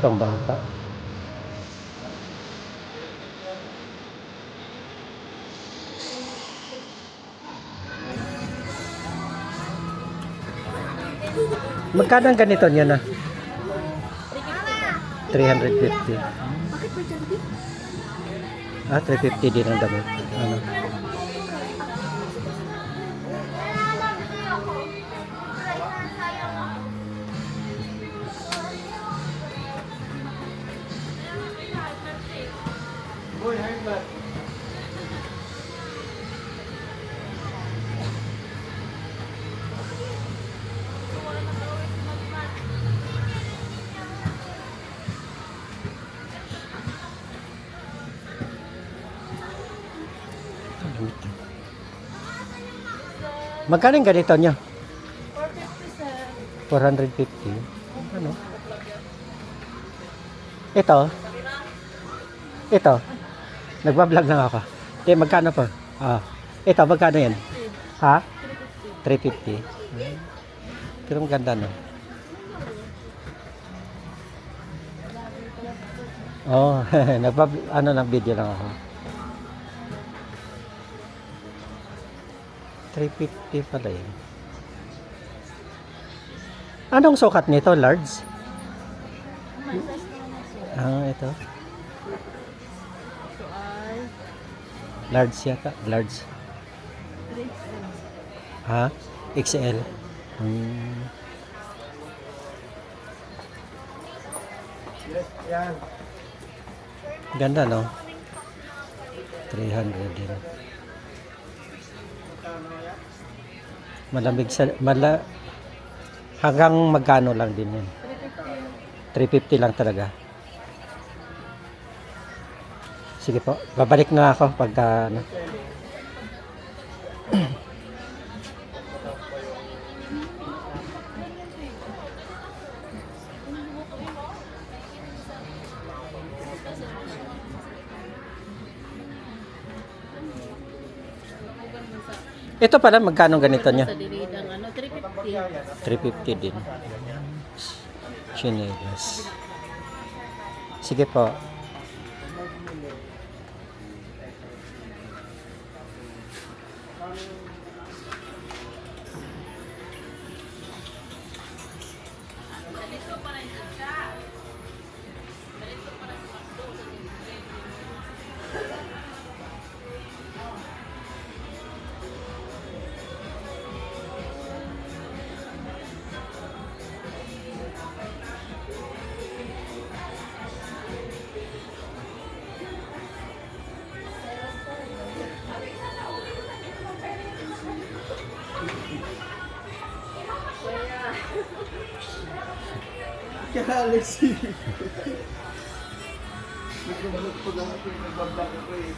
Pambata. Magkano ang ganito niya na? 350. Ah, 350 din ang damit. Ano? Magkano yung ganito niya? 450. Ano? Ito. Nagbablog lang ako. Magkano po? Ito, magkano yan? Ha? 350. Pero maganda, no? Oh, ng video lang ako. 350 pala yun. Anong sukat nito? Large? Ito. Large yata. Large. XL. Ganda, no? 300 din. Malamig hanggang magkano lang din yan? 350 lang talaga. Sige po, babalik na ako pagka ano. Ito pala, magkano ganito niya? 350 din. Chinelas. Sige po. Kaya Alexi. Nagbablog po lang ako. Nagbablog ako eh.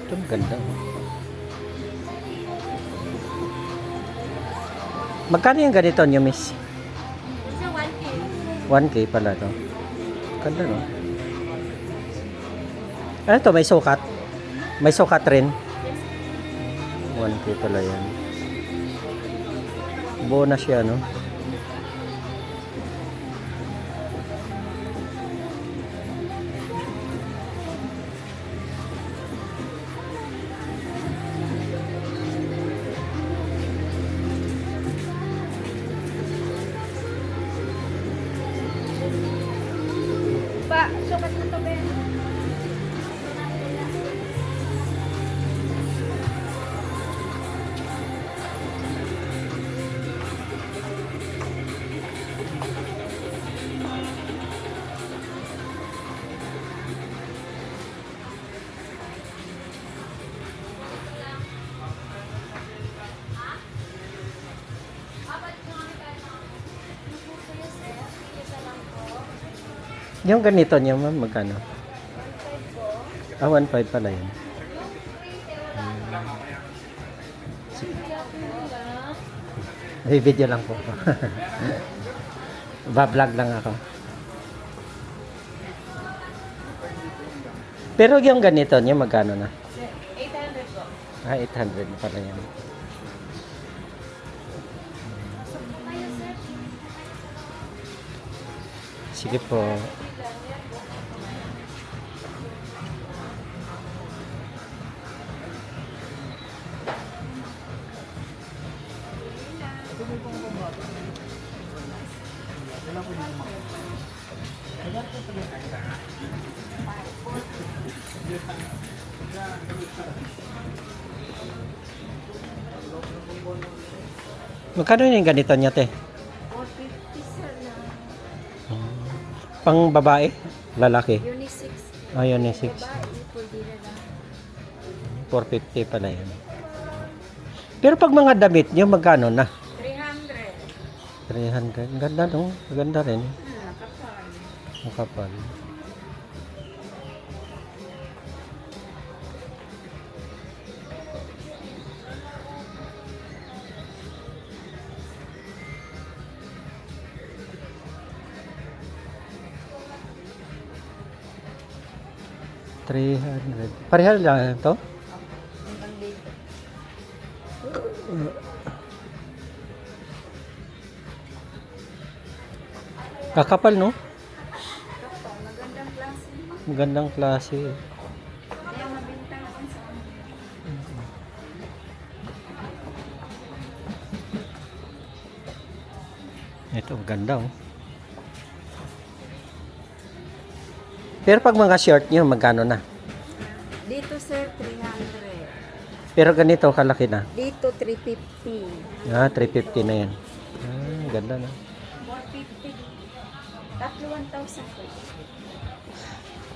Ito maganda. Magkano yung ganito niyo, miss? 1K pala to. Ganda, no? Ano to? May sukat? May sukat rin? 1K pala yan. Buo na siya, no? Yung ganito niya, ma'am, magkano? 1.5 po. Ah, 1.5 pala yun. May video lang po. Ba-vlog lang ako. Pero yung ganito niya, magkano na? 800 po. Ah, 800 pala yan. Sige po. Magkano yung ganito niya, te? 450 sir na Pang babae? Lalaki? unisex. Ah, unisex. Babae, pwede na lang. 450 pala yan. Pero pag mga damit nyo, magkano na? 300. 300. Ganda, no? Ganda rin. Nakapal. Makapal. $300. Parehal lang ito? Hanggang dito. Kakapal, no? Kapal, magandang klase. Magandang klase. Kaya mabintang ang sa amin. Ito, ganda, oh. Pero pag mga short nyo, magkano na? Dito sir, 300. Pero ganito, kalaki na. Dito, 350. Ah, 350 na yan. Ah, ganda na. 450. Tatlo 1,000 po.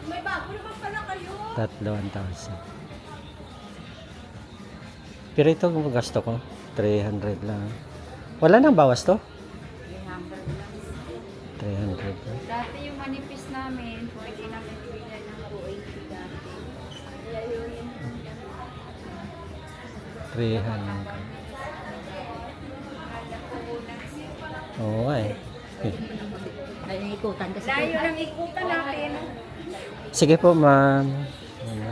May bago naman pala kayo. Tatlo 1,000. Pero ito, kung gasto ko, 300 lang. Wala nang bawas to? 300 lang. 300 lang. Dati yung manipis namin, pwede namin bigyan ng 280 dati. Kaya yun yung 300. Oo nga eh. ay ikutan kasi. Layo ng ikutan natin. Sige po, ma'am. Ano?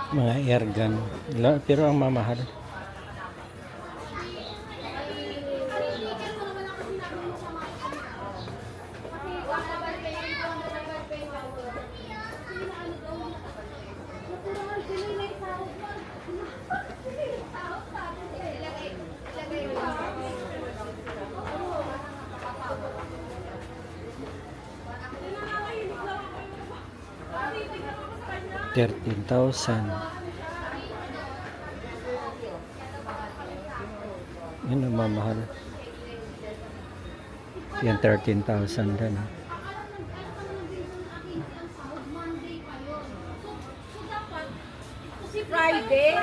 Mga air gun. Pero ang mamahal. $13,000. Yun ang mamahal. Yan 13,000 din. Friday.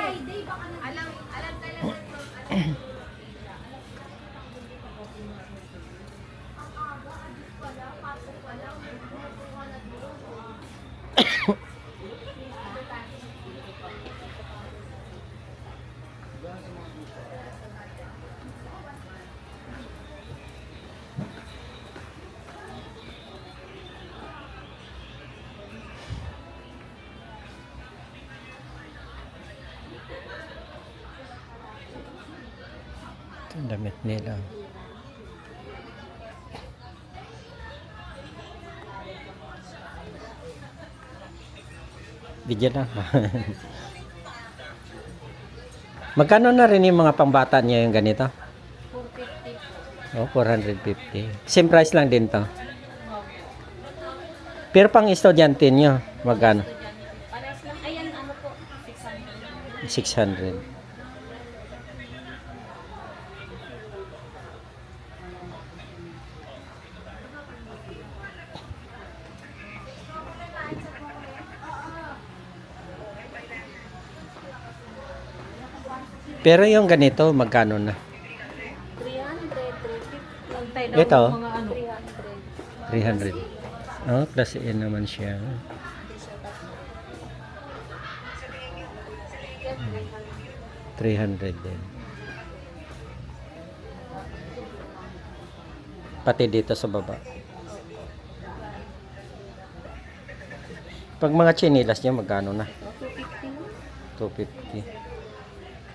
Ito ang damit nila. Bigyan na. Magkano na rin yung mga pambata niya yung ganito? 450 po. Oh, 450. Same price lang din to. Pero pang estudyante nyo, magkano? Parehas lang. Ayan, ano po, 600. 600. Pero yung ganito, magkano na? 300, 350. Ito, Mga ano, 300. 300. Oh, plus A naman siya. 300 din. Pati dito sa baba. Pag mga chinilas niya, magkano na? 250 lang. 250.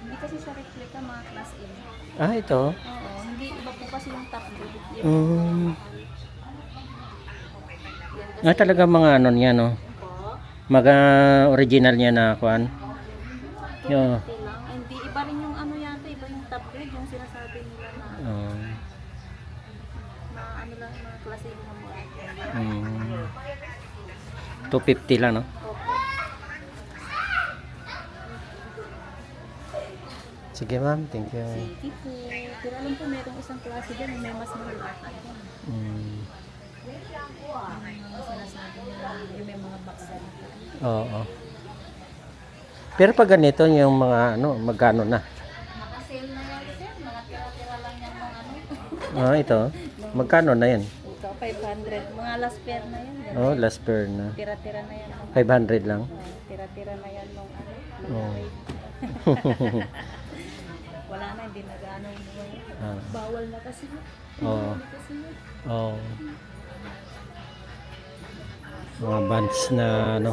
Hindi kasi sa replica mga class A. Ah, ito. Oo, hindi iba po kasi yung top grade. Mm. Ah, talaga mga ano niya, no? Po, Mga original niya na kuan. Yo. 250 lang. Hindi, iba rin yung ano yata, iba yung top grade, yung sinasabi nila na, Oh. na ano lang, mga class A ng mga. 250 lang, no? Opo. Sige, ma'am. Thank you. Sige po. Pero alam ko merong isang klase dyan, may mas malaki. Mm. Yung mga sinasabi nila, yung may mga box na. Oo. Pero pag ganito, yung mga ano, magkano na? Naka-sale na yan, sir. Mga tira-tira lang yan ng ano. Ah, ito. Magkano na yan? Ito, 500. Mga last pair na yan. Ganun. Oh, last pair na. Tira-tira na yan. 500 lang. Tira-tira na yan nung ano. Oh. Wala na, hindi nag-ano. Ah. Bawal na kasi. Oo. Kasi Oh. Mga bands na ano,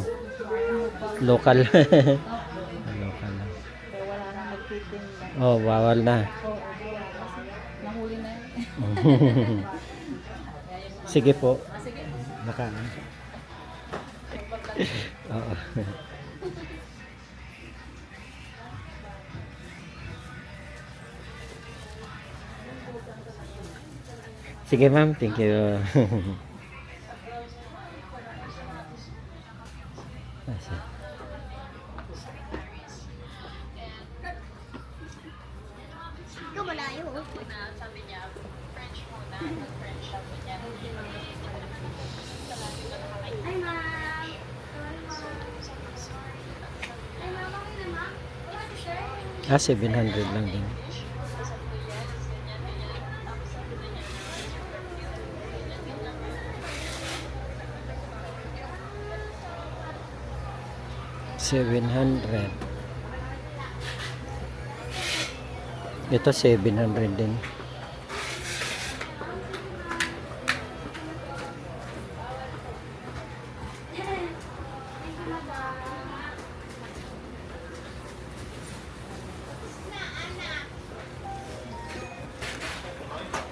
local. Local na. pero wala na magtitinda. Oh, bawal na. Oo, wala kasi. Nahuli na yan. Sige po. Sige. Naka. Oo. Sige ma'am, thank you. Ah, sige. Ikaw malayo. Ay, ma'am. Ay, ma'am, okay na, ma'am? Ah, 700 lang din. $700. Ito 700 din.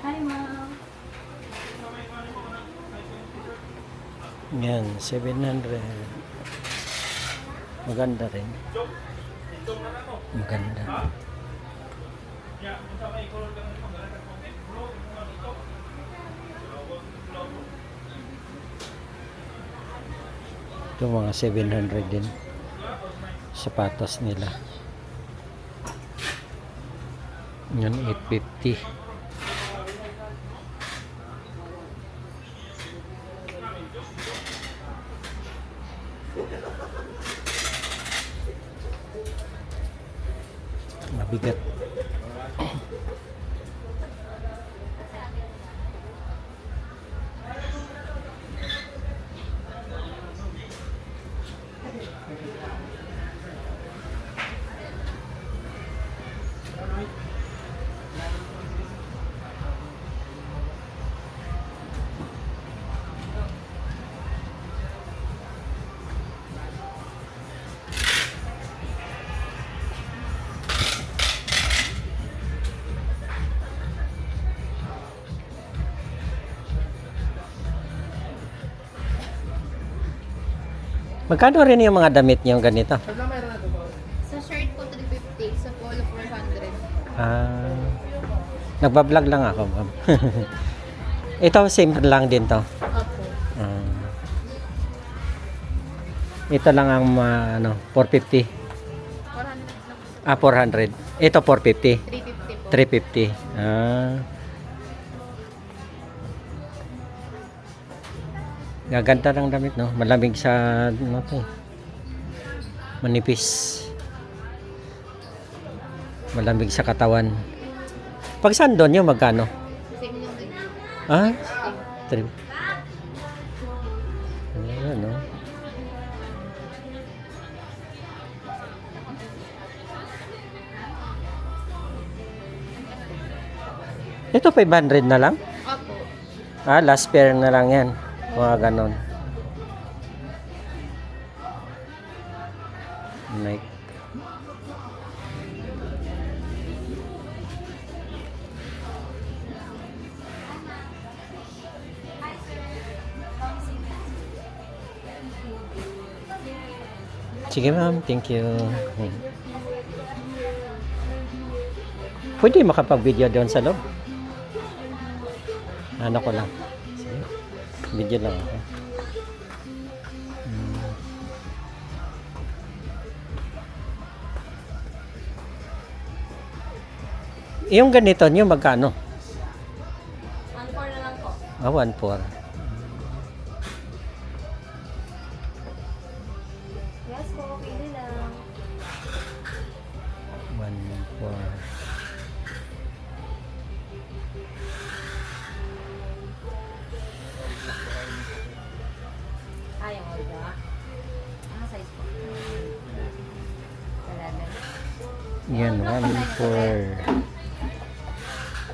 Hi, ma'am. Yan, 700. Maganda rin. Maganda. Ito mga 700 din. Sapatos nila. Yan, 850. Mabigat. Magkano rin yung mga damit niyo ganito? Sa shirt po, 350. Sa polo, 400. Ah, nagbablog lang ako, ma'am. Ito, same lang din to. Opo. Ah. Ito lang ang 450. 400 lang. 400. Ito 450. 350 po. 350. Gaganda ng damit, no? Malamig sa, to. Manipis. Malamig sa katawan. Pag saan doon yung magkano? Same yung din. Ah? 3. Ayan, no? Ito 500 na lang? Opo. Last pair na lang yan. Mga ganon. Nike. Sige ma'am, thank you. Pwede makapag-video doon sa loob? Ano ko lang. Sige. Video lang ako. Yung ganito nyo, magkano? 1.4 na lang po. 1.4. Yes po, pili lang. 1.4. Ayaw mo ba? Ano size po? 11. Yan, 1.4.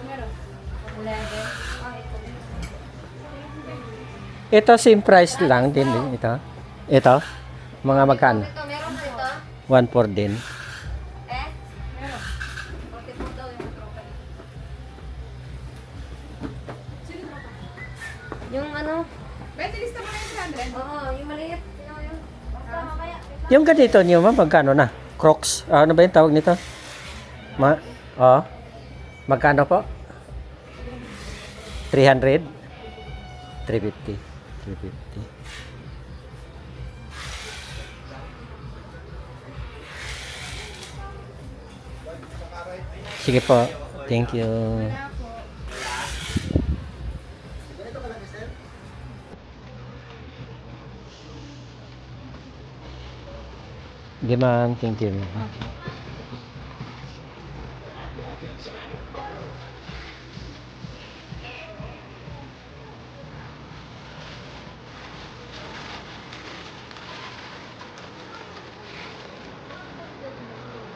Meron. 11. Ito same price lang din ito. Ito, mga magkano? Ito, meron dito. 1.4 din. Eh? Meron. 44 daw yung tropa. Yung ano? Pwede lista mo na yung 300. Oo, yung maliit. Yung basta kaya. Yung ganito nyo, ma'am, magkano na? Crocs. Ano ba yung tawag nito? Magkano po? 300? 350. 350. Sige po. Thank you. Sige ma'am, thank you.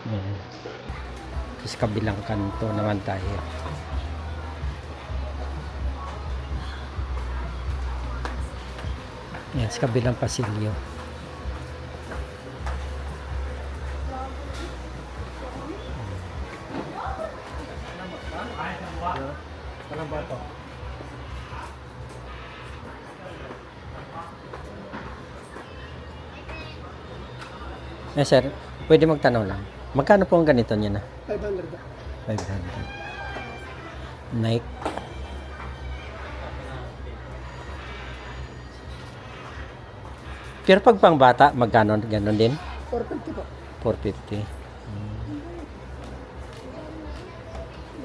Yan. Tapos kabilang kanto naman tayo. Yan, sa kabilang pasilyo. Parang bato. Sir, pwede magtanong lang. Magkano po ang ganito niya na? 500 ba? 500. Nike. Pero pag pang bata, magkano? Ganon din? 450 po. 450.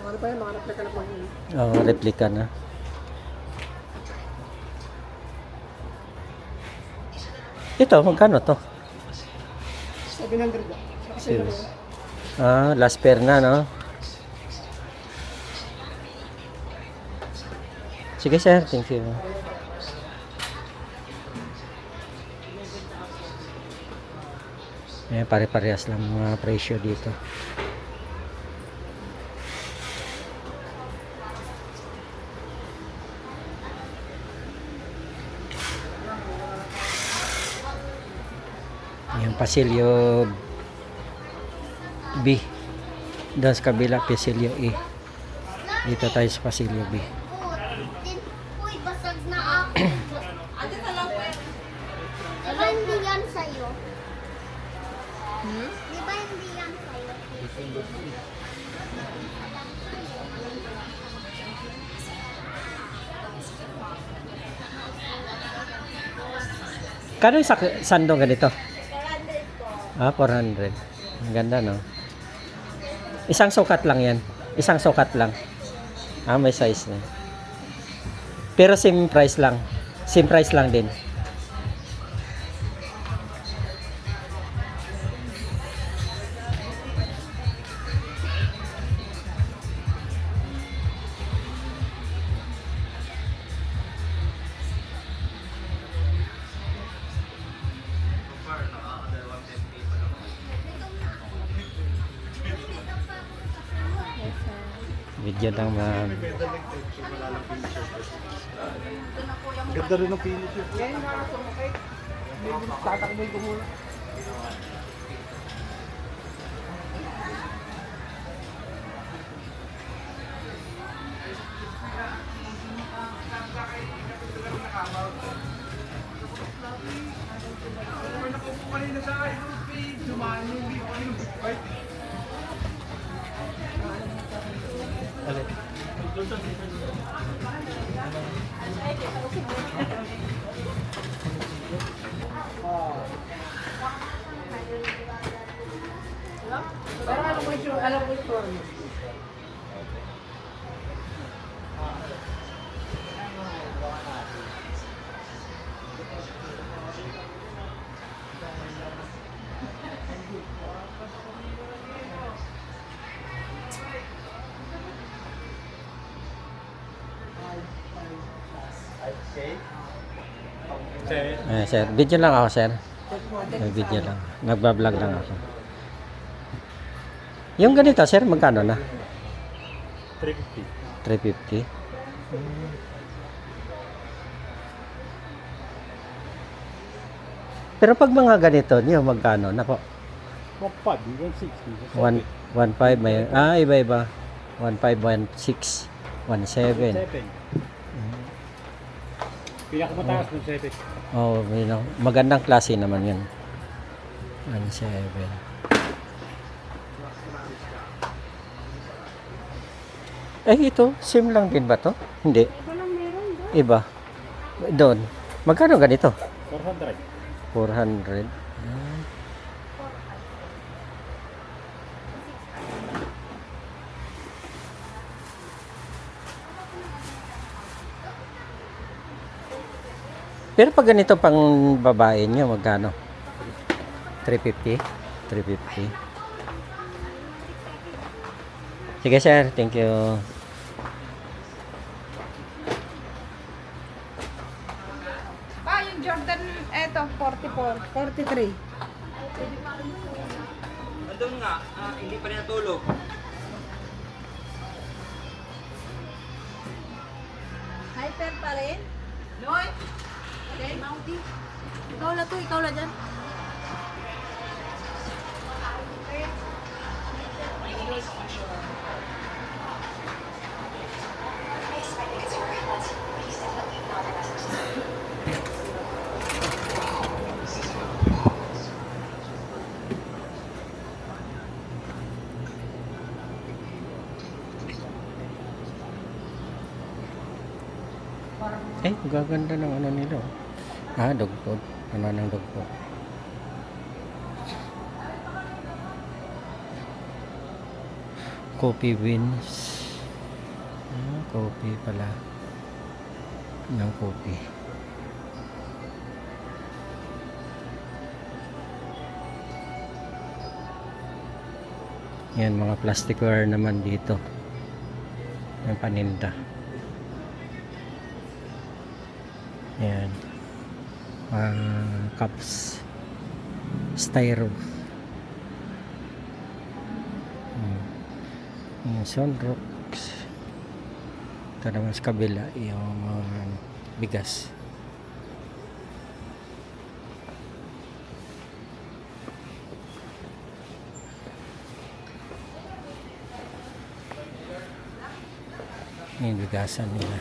Ano pa yan? Mga replika na po yun. Replica na. Ito, magkano to? 700 ba? Serious. Last pair na, no? Sige, sir. Thank you. Pare-parehas lang mga presyo dito. Yung pasilyo B. Doon sa kabila, pasilyo E. Dito tayo sa pasilyo B. Uy, basag na ako. Ate, talaw po yan. Di ba hindi yan sa'yo? Di ba hindi yan sa'yo? Kano yung sandong ganito? 400. Ang ganda, no? Isang sukat lang yan. Isang sukat lang. May size na. Pero same price lang. Same price lang din. Video lang ma'am. Ganda rin ng pinis yun. Yan yung mga sumakay. Tatakboy ko muna. Pero alam mo yung story. Sir, video lang ako, sir. May video lang. Nagbablog lang ako. Yung ganito, sir, magkano na? 350. 350? Pero pag mga ganito, niyo magkano na po? 1.5, 1.60. 1.5 may iba-iba. 1.5, 1.6, 1.7. Pinakamataas ng 7. Oh, magandang klase naman 'yun. 1.7. Ito, same lang din ba to? Hindi. Iba. Doon. Magkano ganito? 400. 400. Pero pag ganito pang babae niyo, magkano? 350? 350. Sige sir, thank you. Yung Jordan, eto, 44, 43. Andun nga, hindi pa rin natulog. Hyper pa rin? Noy! Okay, Mountie. Ikaw na dyan. Gaganda ng ano nila. Dogpod. Ano ng dogpod? Coffee beans. Coffee pala. Ng coffee. Yan, mga plasticware naman dito. Yung paninda. Yan. Cups. Styro. Yung sunrocks. Ito naman sa kabila yung mga bigas. Yung bigasan nila.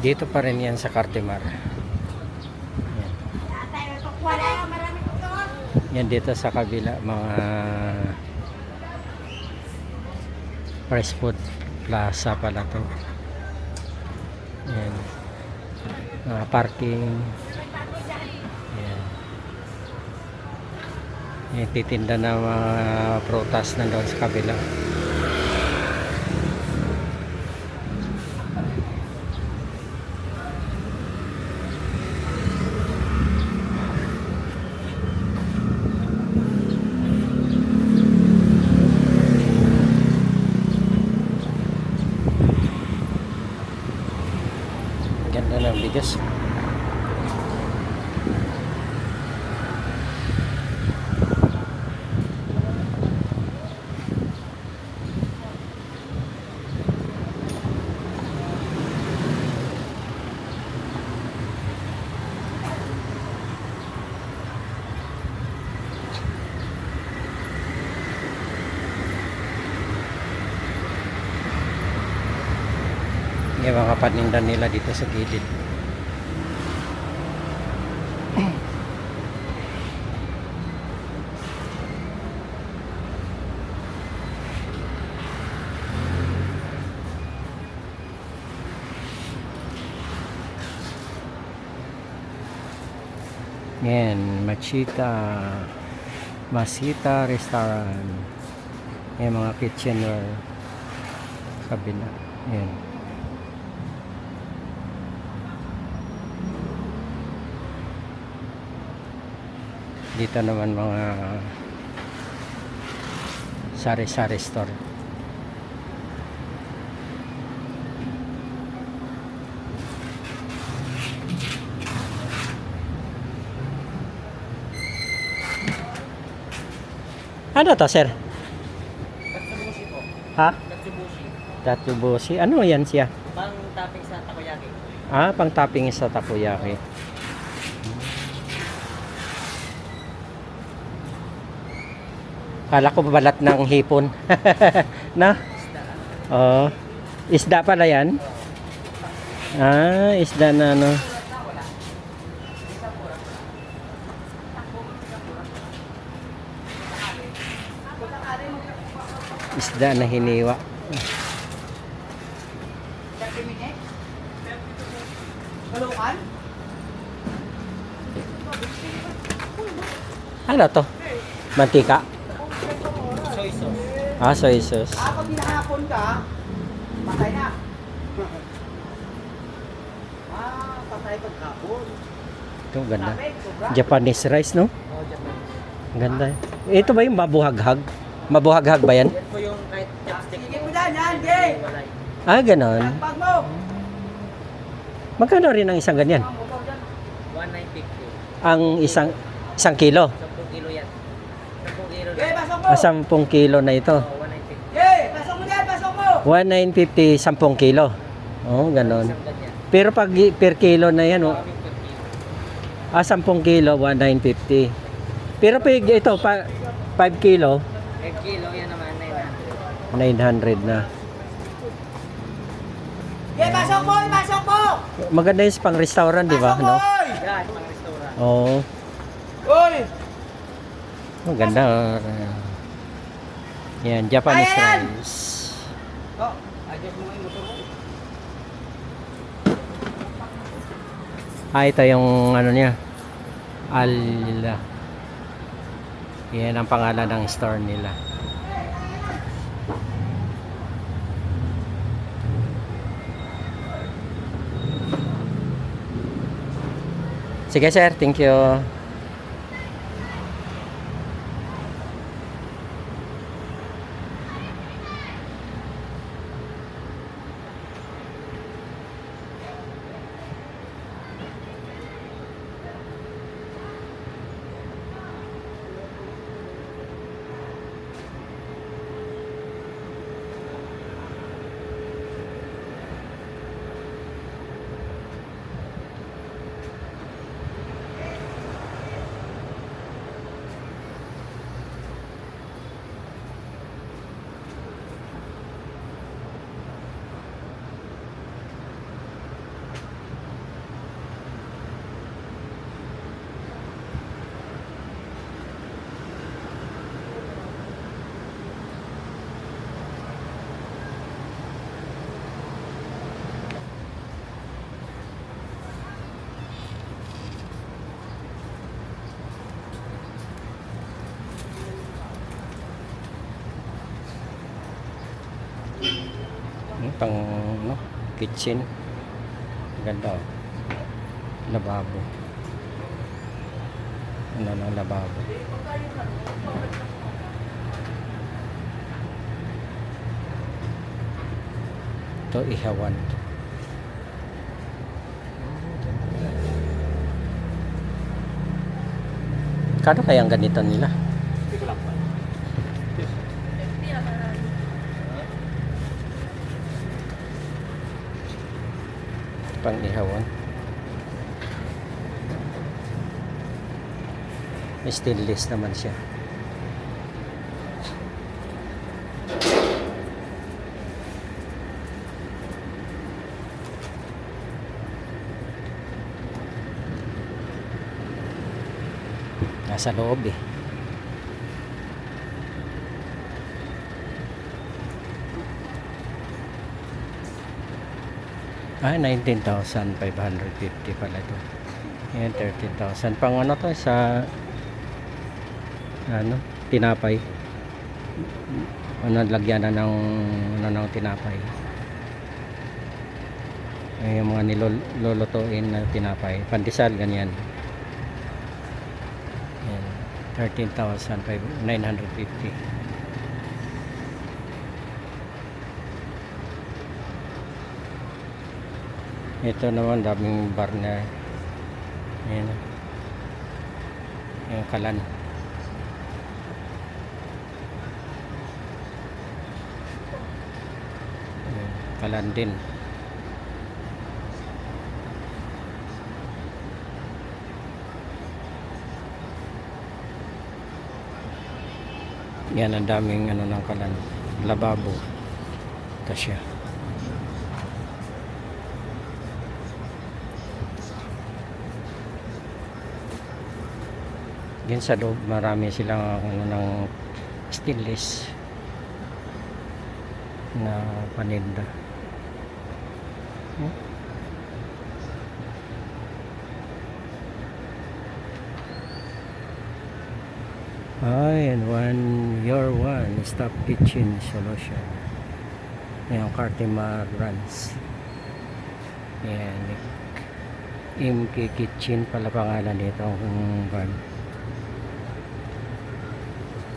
Dito pa rin yan sa Cartimar. Yan dito sa kabila, mga fresh food plaza pala to. Yan. Mga parking. Yan. Yan, titinda ng mga prutas na doon sa kabila. Ganda ng bigas. Yung mga paninda nila dito sa gilid. Yan, Masita Restaurant. Yan, mga kitchenware. Kabila. Yan. Dito naman mga sari-sari store. Ano to, sir? Katsubushi po. Ha? Katsubushi. Tatsuboshi. Ano yan siya? Pang topping sa takoyaki. Ah, pang topping sa takoyaki. Kala ko balat ng hipon. Na? Oo. Isda pala yan? Ah, isda na ano. Isda na hiniwa. Halukan? Ano to? Mantika? Soy sauce. Ah, soy sauce. Pag hinahapon ka, patay na. Patay pagkapon. Ito, ganda. Sabi, sobra. Japanese rice, no? Oh, Japanese. Ganda. Ito ba yung mabuhaghag? Mabuhaghag ba yan? Yan po yung kahit chopstick Sige mo. mo dyan, yan, Jay. Walay. Ah, ganon. Pag mo. Magkano rin ang isang ganyan? 1,950. Ang isang kilo. 10 kilo yan. 10 kilo Jay, lang. pasok mo. 10 kilo na ito. Oh, 1,950. Jay, pasok mo dyan, pasok mo. 1,950, 10 kilo. Oh, ganon. Isang ganyan. Pero pag per kilo na yan, oh, Kaming per kilo. 10 kilo, 1,950. Pero pag ito, 5 kilo, 5 kilo, yan naman 900. 900 na. Jay, pasok mo, pasok mo. Maganda yung pang restaurant, di ba? Pasok mo, No? oy. Yan, pang restaurant. Oo. Oy. Oh, ganda. Yan, Japanese Ayan! rice. Oh, adjust mo yung motor mo. Ah, ito yung ano niya. Alila. Yan ang pangalan ng store nila. Sige sir, thank you. Pang no, kitchen. Ganda oh. Lababo. Ano ng lababo. Ito ihawan. Kano kaya ang ganito nila? Pang ihawan. Stainless naman siya. Nasa loob eh. Ah, 19,550 pala ito. Yan, 13,000. Pang ano to sa ano, tinapay. Ano, lagyan na ng ano ng tinapay. Ay, yung mga nilulutuin na tinapay. Pandesal, ganyan. Yan, 13,950. Ito naman daming bar na ayan, yung kalan. Ayan, kalan din. Yan ang daming ano ng kalan. Lababo. Ito siya. Yan sa loob marami silang ano ng stainless na paninda. And your one stop kitchen solution. Yung Cartimar brands. Yan. MK Kitchen pala pangalan nito ang brand.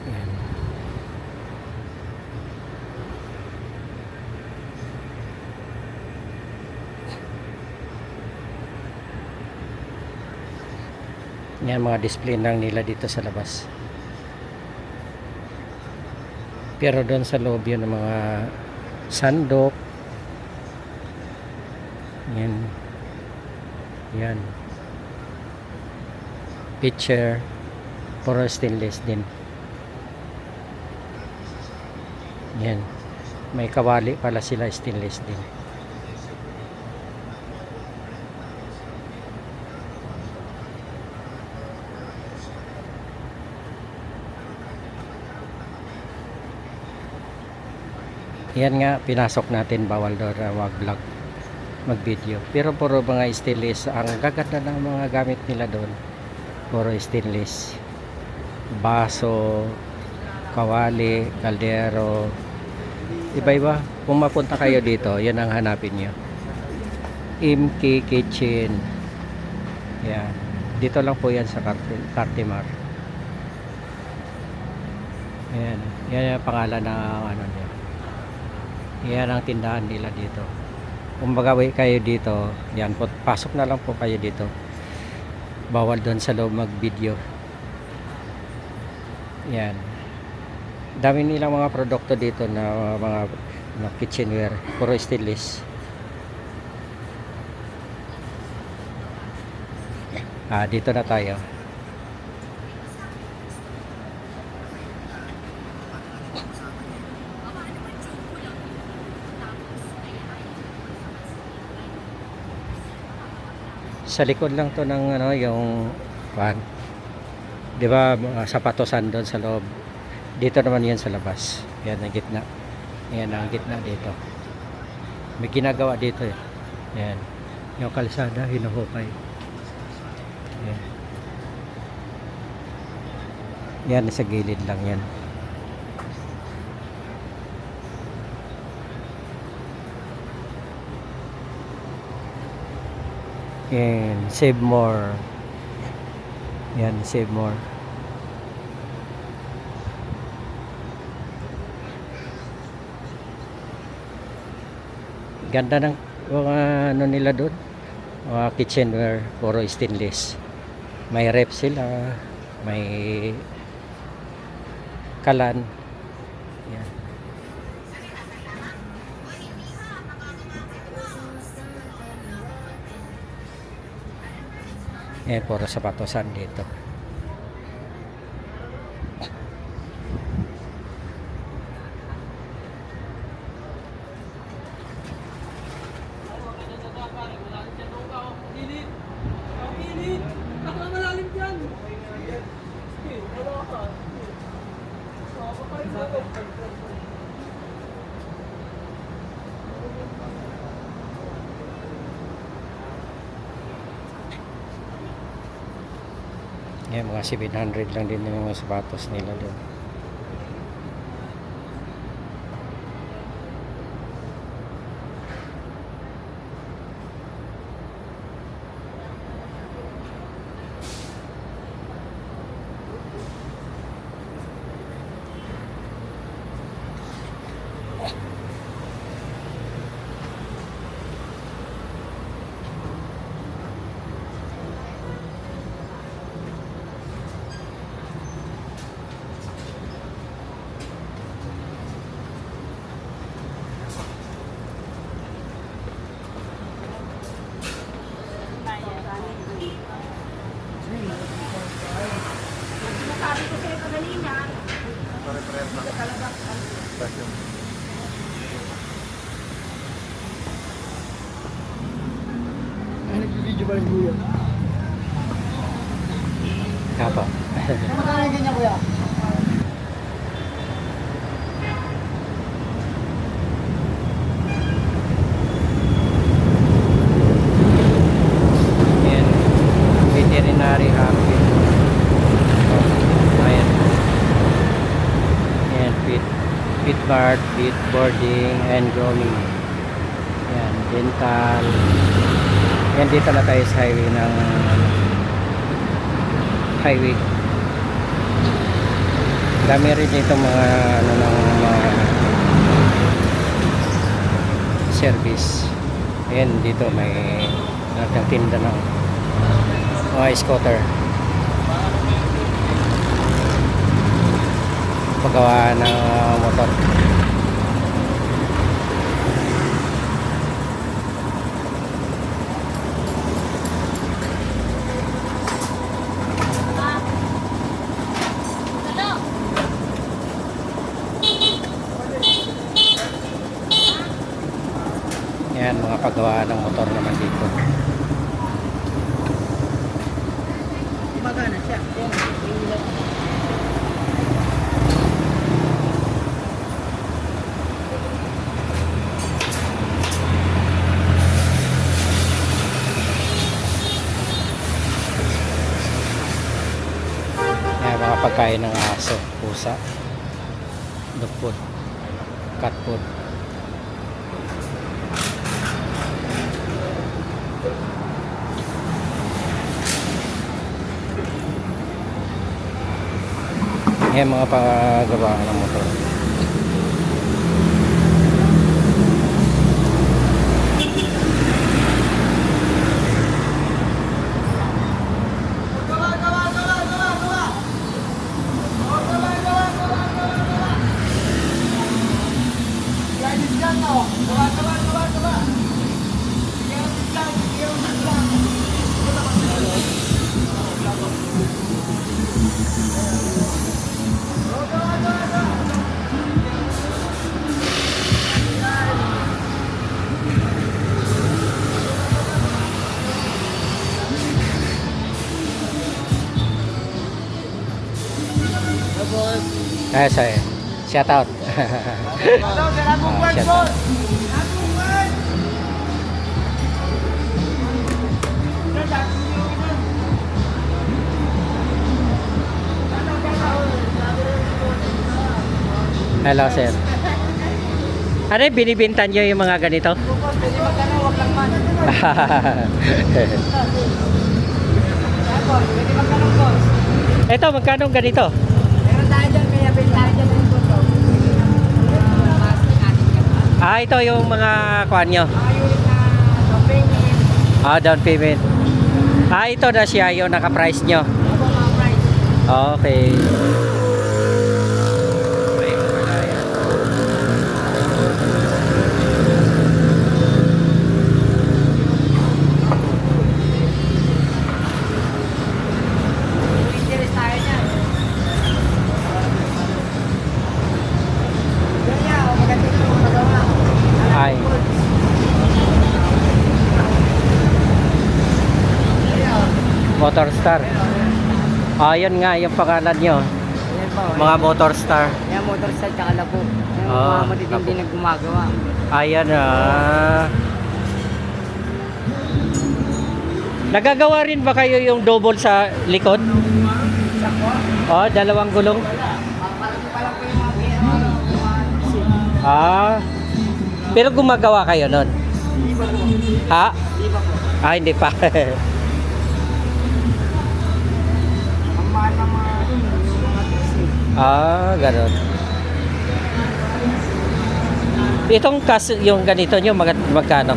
Yan. Yan mga display lang nila dito sa labas. Pero doon sa loob yun ng mga sandok. Yan. Yan. Pitcher. Puro stainless din. Yan. May kawali pala sila stainless din. Yan nga, pinasok natin, bawal doon mag-vlog, mag-video. Pero puro mga stainless, ang gaganda ng mga gamit nila doon. Puro stainless. Baso, kawali, kaldero, iba-iba. Kung mapunta kayo dito, yan ang hanapin nyo. MK Kitchen. Yan. Dito lang po yan sa Cartimar. Yan. Yan ang pangalan ng ano niya. Yan ang tindahan nila dito. Kung magawi kayo dito, yan po, pasok na lang po kayo dito. Bawal doon sa loob mag-video. Yan. Dami nilang mga produkto dito na mga kitchenware, puro stainless. Dito na tayo. Sa likod lang to ng ano, yung van. 'Di ba, sapatosan doon sa loob. Dito naman 'yan sa labas. Yan ang gitna. Yan ang gitna dito. May ginagawa dito eh. Yan. Yung kalsada hinuhukay. Yan. Yan sa gilid lang yan. And Save More. Yan, Save More. Ganda ng mga ano nila doon. Mga kitchenware, puro stainless. May rep sila, may kalan. Yan. Yan, puro sapatosan dito. Yan, mga 700 lang din yung mga sapatos nila doon. Sabi ko sa'yo kanina, Ay, nag-video ba yung kuya? Kapa. Magkano yung ganyan kuya? Yan, veterinary outfit. Ayan. Yan, pit bar, pit boarding, and grooming. Yan, dental. Yan, dito na tayo sa highway ng highway. Dami rin dito mga ano ng mga service. Ayan, dito may nagtinda ng mga scooter. Paggawa ng motor. Yan, mga paggawa ng motor naman dito. Magana siya. Yan, mga pagkain ng aso, pusa, dog food, cat food. Yan, mga paggawa ng motor. Saya shout out. Shout out. Hello sir. Ano yung binibintan nyo yung mga ganito? Boss, pwede magkano, wag lang man. Boss, pwede magkano, boss. Ito, magkano ganito? Meron tayo dyan, kaya pwede tayo dyan ng boss. Ah, ito yung mga kuhan nyo. Mga unit na shopping, Ah, down payment. Ah, ito na siya yung naka-price nyo. opo mga price. Okay. Interest tayo dyan. Kaya, o maganda yung magawa. Ay. Motor Star. Ah, yan nga yung pangalan nyo. Yan po. Mga Motor Star. Yan, motor sa tsaka labo. Yan, Ah, mga matitindi na gumagawa. Ayan ah. Nagagawa rin ba kayo yung double sa likod? Oh, dalawang gulong. Ah. Pero gumagawa kayo nun? Ha? Ah, hindi pa. Ang mahal ng mga Ah, ganun. Itong kas yung ganito nyo, magkano?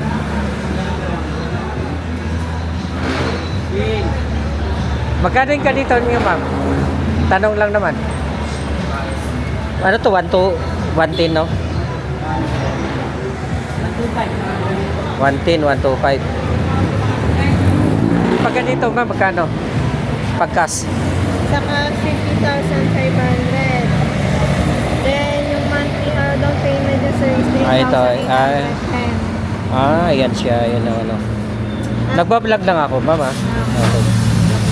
Magkano yung ganito nyo, ma'am? Tanong lang naman. Ano to? 110, no? 110, 125. Pag ganito, ma'am, magkano? Pagkas. Saka 50,500. Then, yung monthly down payment niya sir is Ah, ito, 3,810. Ayan siya, yun ang ano. Nagbablog lang ako, ma'am, ah. Okay.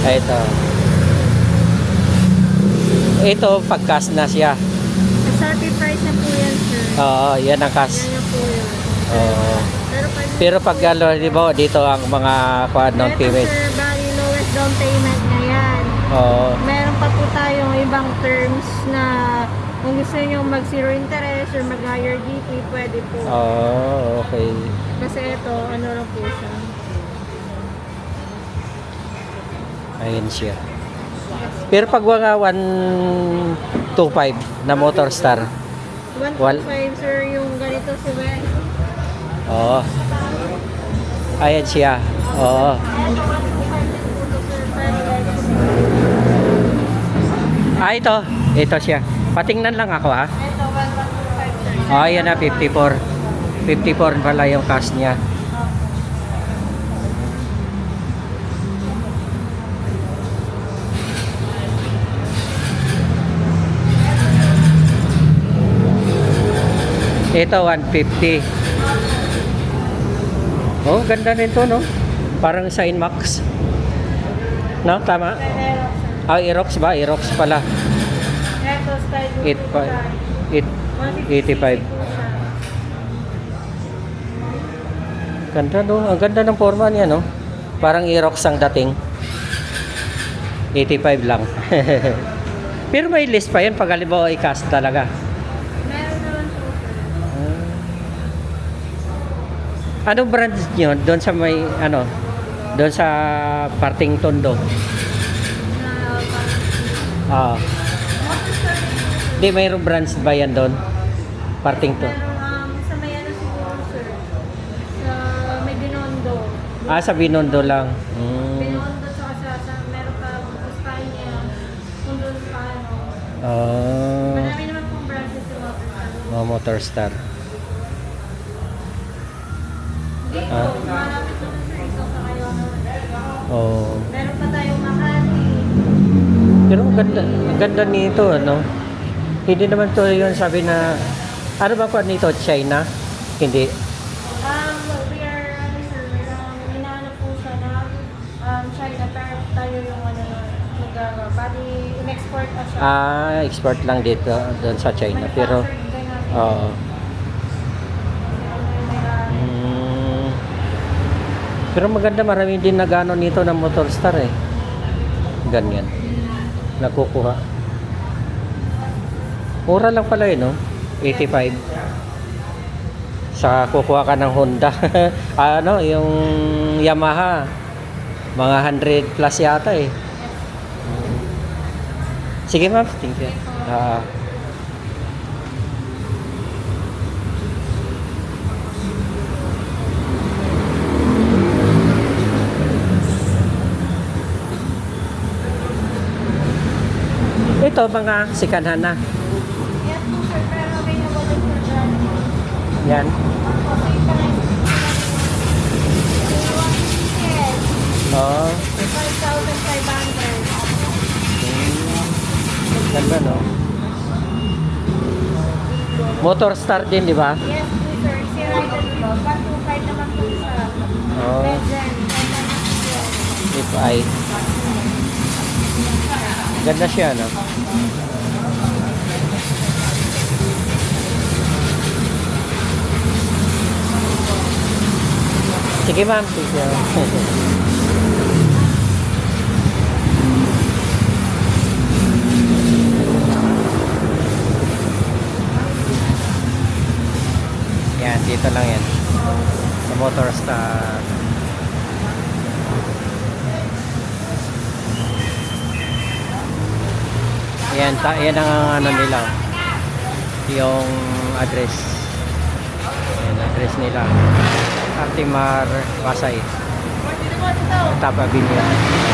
Ah, ito. Ito, pagkas na siya. SRP price na po yan sir. Oo, yan ang kas. Yan na po yun. Oo. Pero pag Pero pag ano, di ba, dito ang mga down ito, payment. sir, bali lowest down payment na yan. Oo. Meron pa po tayong ibang terms na kung gusto nyo mag zero interest or mag higher GP, pwede po. Oo, okay. Kasi ito, ano lang po siya. Ayan siya. Pero pag mga 125 na Motor Star. 125 sir, yung ganito si Ben. Oo. Ayan siya. Oo. Ah, ito. Ito siya. Patingnan lang ako, ha. Ito, 1125 sir. Oh, ayan na, 54. 54 pala yung cash niya. Ito, 150. Oh, ganda nito, no? Parang sa Inmax. No, tama? Ah, Aerox ba? Aerox pala. Ito, style 85. Ganda, no? Ang ganda ng forma niya, no? Parang Aerox ang dating. 85 lang. Pero may list pa yan pag halimbawa i-cast talaga. Meron naman po sir. Anong brand nyo doon sa may ano? Doon sa parting Tondo? Ah. Hindi, mayroong brands ba yan doon? Parting to. Sa may ano siguro sir. Sa may Binondo. Ah, sa Binondo lang. Binondo tsaka sa meron pa Espanya. Kung doon pa ano. Ah, Marami naman pong branches sa Motor. Motor Star. Dito, Ah. malapit naman sir. Isang sa kayo. Oh. Meron pa tayong Makati. Pero ang ganda nito, ano? Hindi naman to yun sabi na, ano ba po nito? China? Hindi. We are, ano sir, inaanap po siya na China, pero tayo yung ano, nag-agawa. Bali, in-export pa siya. Ah, export lang dito, doon sa China. Pero, Manufacturing din natin. oo. Mm. Pero maganda, marami din nagano nito ng Motor Star eh. Ganyan. Nakukuha. Mura lang pala eh, no? 85. Sa kukuha ka ng Honda. Ano, yung Yamaha. Mga 100 plus yata eh. Sige ma'am, thank you. Ito mga sikanhan na. Yes po sir, pero available din for dyan. Yan. Yes, Oo. 5,500. Ganda no. Motor start din, di ba? Yes po sir, si Rider po. 125 naman po siya. Oo. Legend. If I. Ganda siya, no? Sige ma'am. Sige. Yan, dito lang yan. Sa motor start. Yan ang ano nila. Yung address. Yan, address nila. Artimar, Pasay. Tapa Avenue.